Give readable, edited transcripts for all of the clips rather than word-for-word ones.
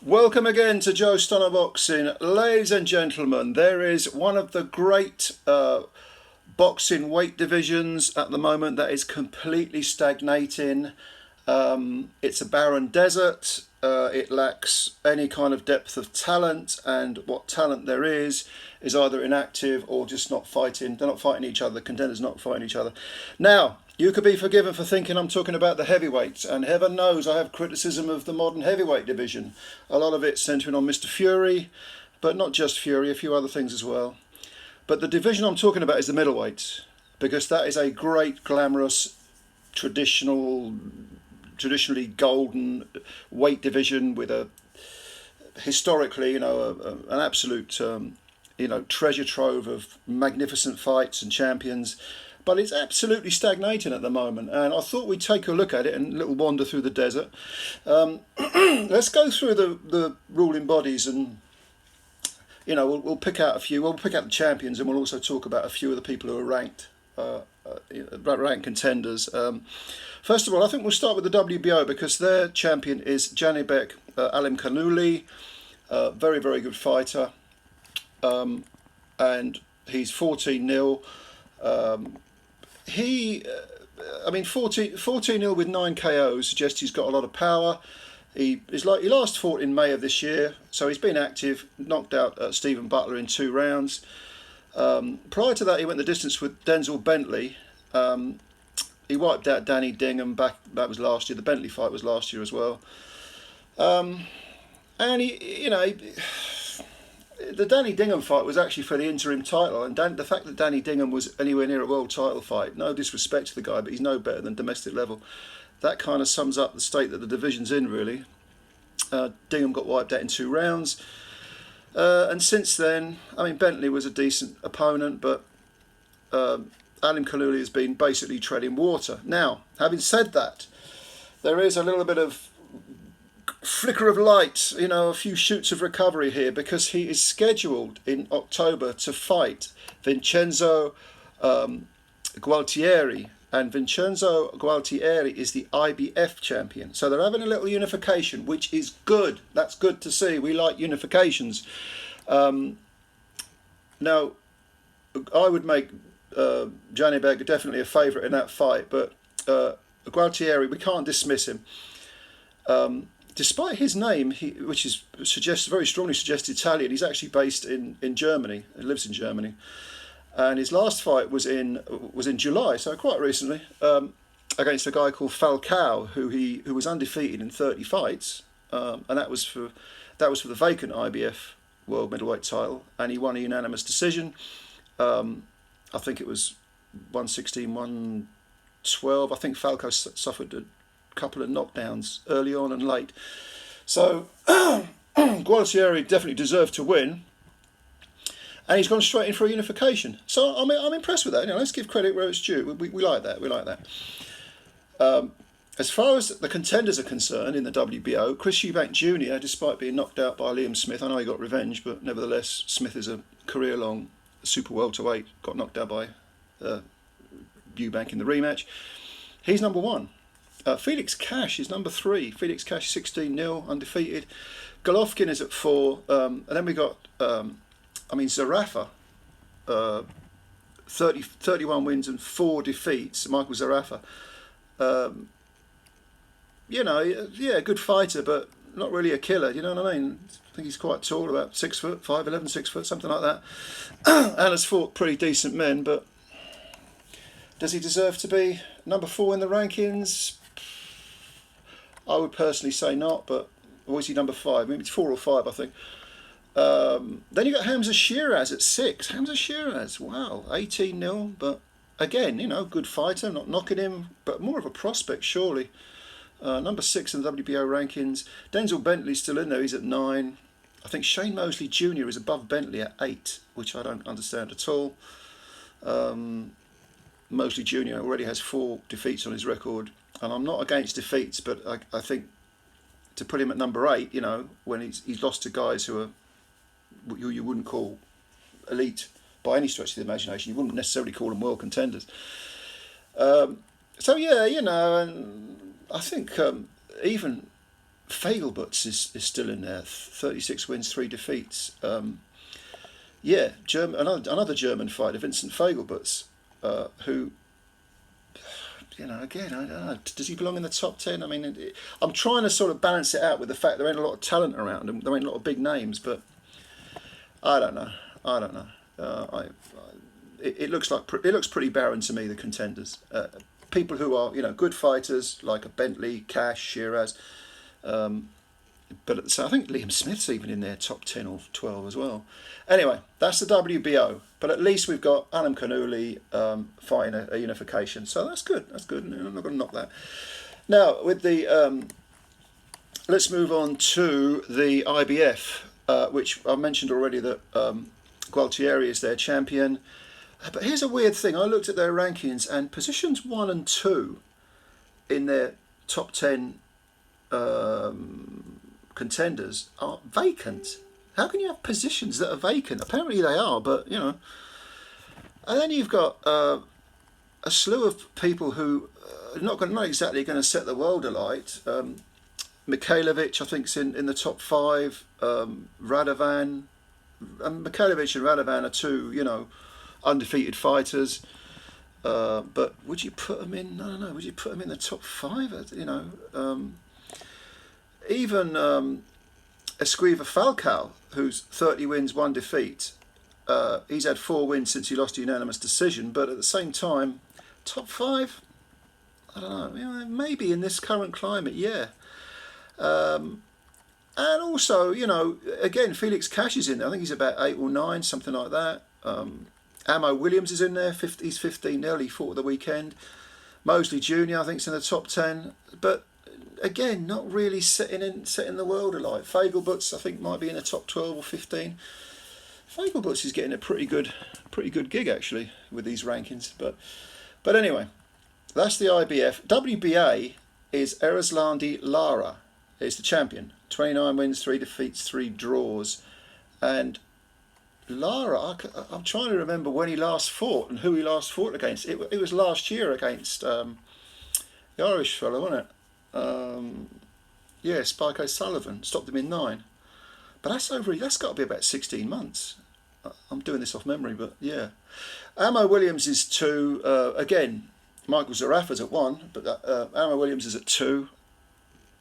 Welcome again to Joe Stunner Boxing. Ladies and gentlemen, there is one of the great boxing weight divisions at the moment that is completely stagnating. It's a barren desert. It lacks any kind of depth of talent, and what talent there is either inactive or just not fighting. They're not fighting each other. The contenders not fighting each other. Now, you could be forgiven for thinking I'm talking about the heavyweights, and heaven knows I have criticism of the modern heavyweight division. A lot of it centering on Mr. Fury, but not just Fury, a few other things as well. But the division I'm talking about is the middleweights, because that is a great, glamorous, traditionally golden weight division with a historically, an absolute, treasure trove of magnificent fights and champions. But it's absolutely stagnating at the moment, and I thought we'd take a look at it and a little wander through the desert. Let's go through the ruling bodies, and we'll pick out a few. We'll pick out the champions, and we'll also talk about a few of the people who are ranked contenders. First of all, I think we'll start with the WBO, because their champion is Janibek Alimkhanuly, very, very good fighter, and he's 14-0. 14-0 with 9 KOs suggests he's got a lot of power. He last fought in May of this year, so he's been active, knocked out Stephen Butler in 2 rounds. Prior to that, he went the distance with Denzel Bentley. He wiped out Danny Dingham back. That was last year. The Bentley fight was last year as well. And the Danny Dingham fight was actually for the interim title, and the fact that Danny Dingham was anywhere near a world title fight, no disrespect to the guy, but he's no better than domestic level. That kind of sums up the state that the division's in, really. Dingham got wiped out in 2 rounds. And since then, Bentley was a decent opponent, but Alimkhanuly has been basically treading water. Now, having said that, there is a little bit of flicker of light, a few shoots of recovery here, because he is scheduled in October to fight Vincenzo Gualtieri, and Vincenzo Gualtieri is the IBF champion. So they're having a little unification, which is good. That's good to see. We like unifications. Now, I would make Janibek definitely a favourite in that fight, but Gualtieri, we can't dismiss him. Despite his name, which is very strongly suggests Italian, he's actually based in Germany. He lives in Germany, and his last fight was in July, so quite recently, against a guy called Falcao, who was undefeated in 30 fights, and that was for the vacant IBF World Middleweight title, and he won a unanimous decision. I think it was 116, 112. I think Falcao suffered a couple of knockdowns early on and late, so Gualtieri definitely deserved to win, and he's gone straight in for a unification. So I'm impressed with that. Let's give credit where it's due. We like that. We like that. As far as the contenders are concerned in the WBO, Chris Eubank Jr., despite being knocked out by Liam Smith, I know he got revenge, but nevertheless, Smith is a career-long super welterweight, got knocked out by Eubank in the rematch. He's number 1. Felix Cash is number 3. Felix Cash 16-0, undefeated. Golovkin is at 4. And then we got, Zarafa, 31 wins and 4 defeats. Michael Zarafa. Good fighter, but not really a killer. You know what I mean? I think he's quite tall, about 6 foot, 5'11", 6 foot, something like that. And has fought pretty decent men, but does he deserve to be number 4 in the rankings? I would personally say not, but or is he number 5? Maybe it's 4 or 5, I think. Then you got Hamza Shiraz at 6. Hamza Shiraz, wow, 18-0, but again, good fighter, not knocking him, but more of a prospect, surely. Number 6 in the WBO rankings. Denzel Bentley's still in there, he's at 9. I think Shane Mosley Jr. is above Bentley at 8, which I don't understand at all. Mosley Jr. already has 4 defeats on his record, and I'm not against defeats, but I think to put him at number 8, when he's lost to guys who you wouldn't call elite by any stretch of the imagination, you wouldn't necessarily call them world contenders. And I think even Fagelbutz is still in there. 36 wins, 3 defeats. Yeah, another German fighter, Vincent Fagelbutz, who, again, I don't know. Does he belong in the top 10? I mean, I'm trying to sort of balance it out with the fact there ain't a lot of talent around and there ain't a lot of big names, but I don't know. It looks pretty barren to me, the contenders. People who are good fighters like a Bentley, Cash, Shiraz, but I think Liam Smith's even in their top 10 or 12 as well. Anyway, that's the WBO. But at least we've got Alam Kanuli fighting a unification, so that's good. That's good. I'm not going to knock that. Now with the let's move on to the IBF, which I mentioned already that Gualtieri is their champion. But here's a weird thing. I looked at their rankings and positions 1 and 2 in their top 10 contenders are vacant. How can you have positions that are vacant? Apparently they are, but And then you've got a slew of people who are not exactly going to set the world alight. Mikhailovic, I think, is in the top 5. Radovan, and Mikhailovic and Radovan are 2, undefeated fighters. But would you put them in? I don't know. Would you put them in the top 5? Even Escriva Falcao, who's 30 wins, 1 defeat. He's had 4 wins since he lost a unanimous decision, but at the same time, top 5? I don't know. Maybe in this current climate, yeah. And also, again, Felix Cash is in there. I think he's about 8 or 9, something like that. Amo Williams is in there. He's 15-0. He fought at the weekend. Mosley Jr. I think is in the top 10, but again, not really setting the world alight. Fagelbutz, I think, might be in the top 12 or 15. Fagelbutz is getting a pretty good gig actually with these rankings. But anyway, that's the IBF. WBA is Eruslandi Lara is the champion. 29 wins, 3 defeats, 3 draws, and Lara, I'm trying to remember when he last fought and who he last fought against. It was last year against the Irish fellow, wasn't it? Spike O'Sullivan stopped him in 9. But that's got to be about 16 months. I'm doing this off memory, but yeah. Amo Williams is 2. Again, Michael Zarafa's at 1, but Amo Williams is at 2.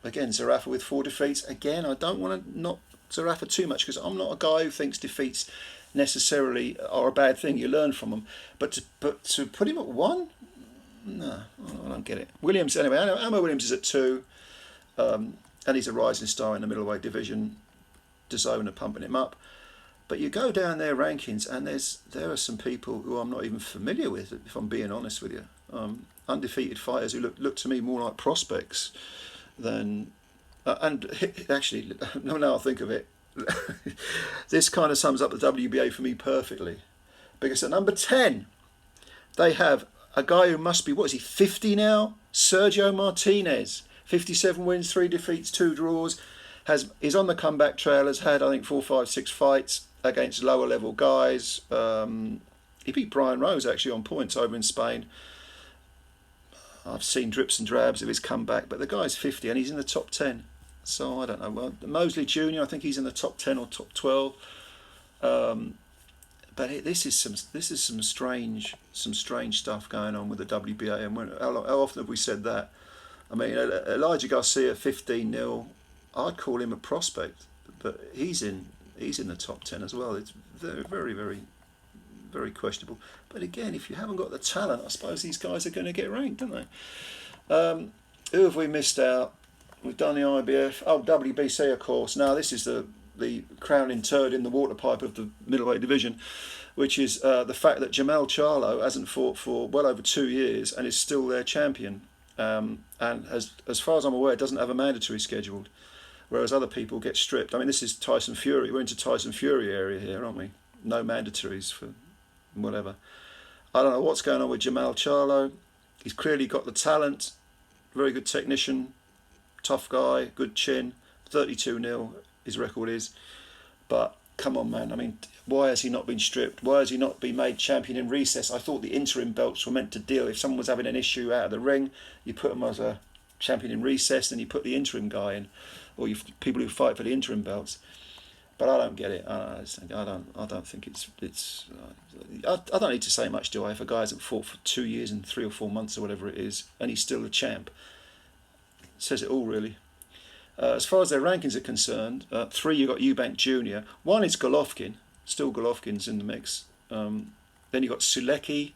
Again, Zarafa with 4 defeats. Again, I don't want to knock Zarafa too much because I'm not a guy who thinks defeats necessarily are a bad thing. You learn from them. But to put him at 1? No, I don't get it. Williams, anyway, Amo Williams is at 2. And he's a rising star in the middleweight division. DAZN are pumping him up. But you go down their rankings and there are some people who I'm not even familiar with, if I'm being honest with you. Undefeated fighters who look to me more like prospects than... and actually, now I think of it, this kind of sums up the WBA for me perfectly. Because at number 10, they have a guy who must be, 50 now? Sergio Martinez. 57 wins, 3 defeats, 2 draws. Is on the comeback trail, has had, I think, 4, 5, 6 fights against lower level guys. He beat Brian Rose actually on points over in Spain. I've seen drips and drabs of his comeback, but the guy's 50 and he's in the top 10. So I don't know. Well, Mosley Jr., I think he's in the top 10 or top 12. But this is some strange stuff going on with the WBA. And how often have we said that? I mean, Elijah Garcia 15-0. I'd call him a prospect, but he's in the top 10 as well. It's very, very, very, very questionable. But again, if you haven't got the talent, I suppose these guys are going to get ranked, don't they? Who have we missed out? We've done the IBF. Oh, WBC, of course. Now, this is the crowning turd in the water pipe of the middleweight division, which is the fact that Jamal Charlo hasn't fought for well over 2 years and is still their champion. And as far as I'm aware, doesn't have a mandatory scheduled, whereas other people get stripped. I mean, this is Tyson Fury. We're into Tyson Fury area here, aren't we? No mandatories for whatever. I don't know what's going on with Jamal Charlo. He's clearly got the talent, very good technician, tough guy, good chin, 32-0 his record is. But come on, man. I mean, why has he not been stripped? Why has he not been made champion in recess? I thought the interim belts were meant to deal. If someone was having an issue out of the ring, you put them as a champion in recess, and you put the interim guy in, or you people who fight for the interim belts. But I don't get it. I don't think it's. I don't need to say much, do I? If a guy hasn't fought for 2 years and 3 or 4 months or whatever it is, and he's still a champ, it says it all really. As far as their rankings are concerned, 3 you got Eubank Jr. 1 is Golovkin. Still Golovkin's in the mix. Then you got Sulecki,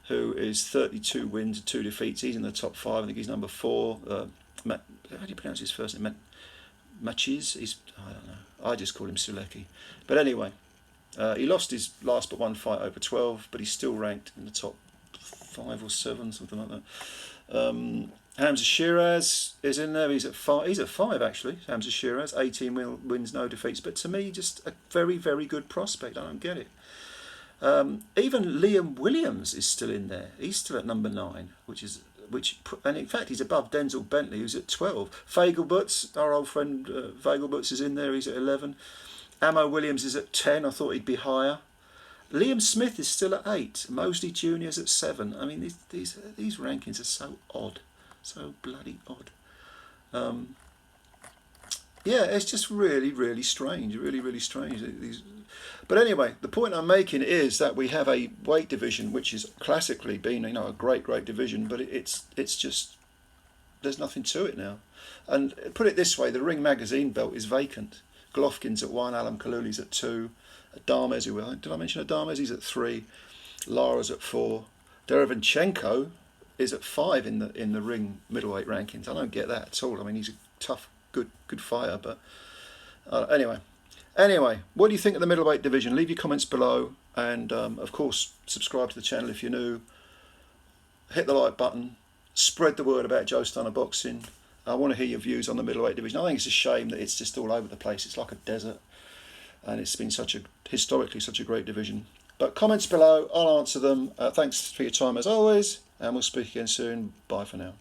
who is 32 wins and 2 defeats. He's in the top 5. I think he's number 4. How do you pronounce his first name? Machiz? I don't know. I just call him Sulecki. But anyway, he lost his last but one fight over 12, but he's still ranked in the top 5 or 7, something like that. Hamza Shiraz is in there. He's at 5. He's at 5 actually. Hamza Shiraz, 18 wins, no defeats. But to me, just a very, very good prospect. I don't get it. Even Liam Williams is still in there. He's still at number 9, and in fact he's above Denzel Bentley, who's at 12. Fagelbutz, our old friend Fagelbutz, is in there. He's at 11. Amo Williams is at 10. I thought he'd be higher. Liam Smith is still at 8. Mosley Jr. is at 7. I mean, these rankings are so odd, so bloody odd. Yeah, it's just really, really strange. Really, really strange. But anyway, the point I'm making is that we have a weight division which has classically been, a great division, but it's just, there's nothing to it now. And put it this way, the Ring Magazine belt is vacant. Golovkin's at 1, Alam Kalouli's at 2, Adames, did I mention Adames? He's at 3, Lara's at 4, Derevenchenko is at 5 in the Ring middleweight rankings. I don't get that at all. I mean, he's a tough, good fighter, but Anyway, what do you think of the middleweight division? Leave your comments below, and of course, subscribe to the channel if you're new. Hit the like button. Spread the word about Joe Stunner Boxing. I want to hear your views on the middleweight division. I think it's a shame that it's just all over the place. It's like a desert, and it's been historically such a great division. But comments below, I'll answer them. Thanks for your time as always, and we'll speak again soon. Bye for now.